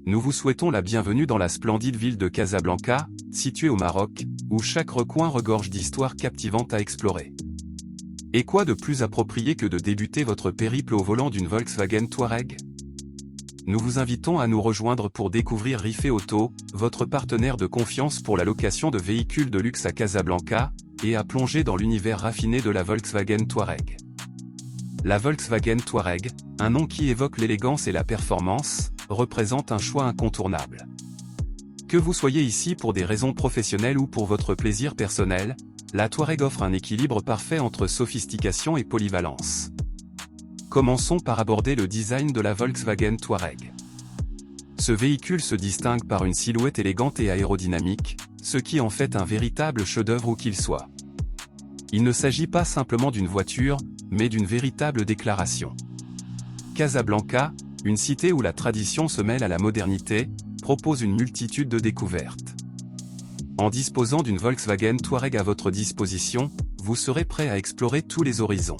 Nous vous souhaitons la bienvenue dans la splendide ville de Casablanca, située au Maroc, où chaque recoin regorge d'histoires captivantes à explorer. Et quoi de plus approprié que de débuter votre périple au volant d'une Volkswagen Touareg? Nous vous invitons à nous rejoindre pour découvrir Riffé Auto, votre partenaire de confiance pour la location de véhicules de luxe à Casablanca, et à plonger dans l'univers raffiné de la Volkswagen Touareg. La Volkswagen Touareg, un nom qui évoque l'élégance et la performance, représente un choix incontournable. Que vous soyez ici pour des raisons professionnelles ou pour votre plaisir personnel, la Touareg offre un équilibre parfait entre sophistication et polyvalence. Commençons par aborder le design de la Volkswagen Touareg. Ce véhicule se distingue par une silhouette élégante et aérodynamique, ce qui en fait un véritable chef-d'œuvre où qu'il soit. Il ne s'agit pas simplement d'une voiture, mais d'une véritable déclaration. Casablanca, une cité où la tradition se mêle à la modernité, propose une multitude de découvertes. En disposant d'une Volkswagen Touareg à votre disposition, vous serez prêt à explorer tous les horizons.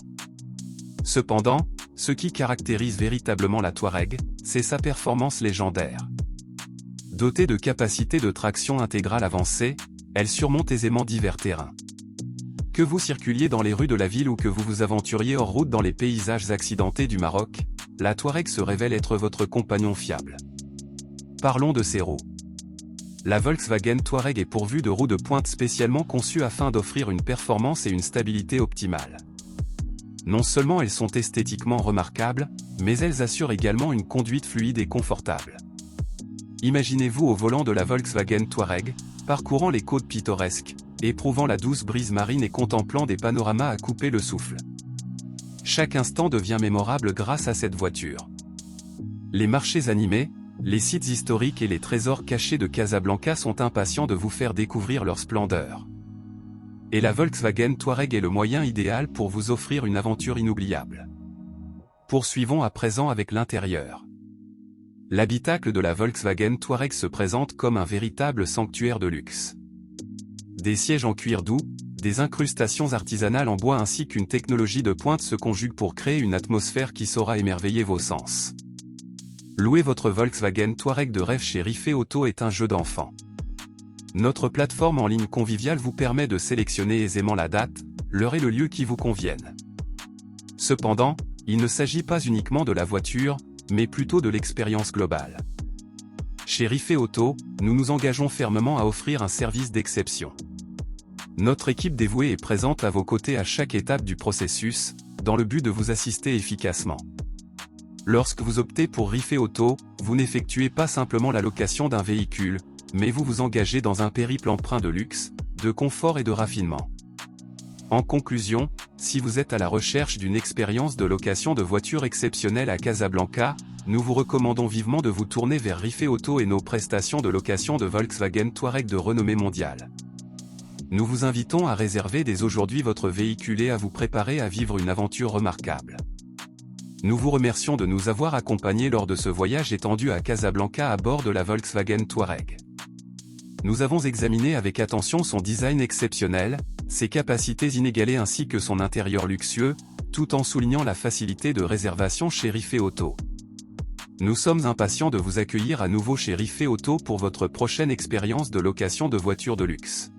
Cependant, ce qui caractérise véritablement la Touareg, c'est sa performance légendaire. Dotée de capacités de traction intégrale avancées, elle surmonte aisément divers terrains. Que vous circuliez dans les rues de la ville ou que vous vous aventuriez hors route dans les paysages accidentés du Maroc, la Touareg se révèle être votre compagnon fiable. Parlons de ses roues. La Volkswagen Touareg est pourvue de roues de pointe spécialement conçues afin d'offrir une performance et une stabilité optimales. Non seulement elles sont esthétiquement remarquables, mais elles assurent également une conduite fluide et confortable. Imaginez-vous au volant de la Volkswagen Touareg, parcourant les côtes pittoresques, éprouvant la douce brise marine et contemplant des panoramas à couper le souffle. Chaque instant devient mémorable grâce à cette voiture. Les marchés animés, les sites historiques et les trésors cachés de Casablanca sont impatients de vous faire découvrir leur splendeur. Et la Volkswagen Touareg est le moyen idéal pour vous offrir une aventure inoubliable. Poursuivons à présent avec l'intérieur. L'habitacle de la Volkswagen Touareg se présente comme un véritable sanctuaire de luxe. Des sièges en cuir doux, des incrustations artisanales en bois ainsi qu'une technologie de pointe se conjuguent pour créer une atmosphère qui saura émerveiller vos sens. Louer votre Volkswagen Touareg de rêve chez Riffé Auto est un jeu d'enfant. Notre plateforme en ligne conviviale vous permet de sélectionner aisément la date, l'heure et le lieu qui vous conviennent. Cependant, il ne s'agit pas uniquement de la voiture, mais plutôt de l'expérience globale. Chez Riffé Auto, nous nous engageons fermement à offrir un service d'exception. Notre équipe dévouée est présente à vos côtés à chaque étape du processus, dans le but de vous assister efficacement. Lorsque vous optez pour Riffé Auto, vous n'effectuez pas simplement la location d'un véhicule, mais vous vous engagez dans un périple empreint de luxe, de confort et de raffinement. En conclusion, si vous êtes à la recherche d'une expérience de location de voitures exceptionnelle à Casablanca, nous vous recommandons vivement de vous tourner vers Riffé Auto et nos prestations de location de Volkswagen Touareg de renommée mondiale. Nous vous invitons à réserver dès aujourd'hui votre véhicule et à vous préparer à vivre une aventure remarquable. Nous vous remercions de nous avoir accompagnés lors de ce voyage étendu à Casablanca à bord de la Volkswagen Touareg. Nous avons examiné avec attention son design exceptionnel, ses capacités inégalées ainsi que son intérieur luxueux, tout en soulignant la facilité de réservation chez Riffé Auto. Nous sommes impatients de vous accueillir à nouveau chez Riffé Auto pour votre prochaine expérience de location de voitures de luxe.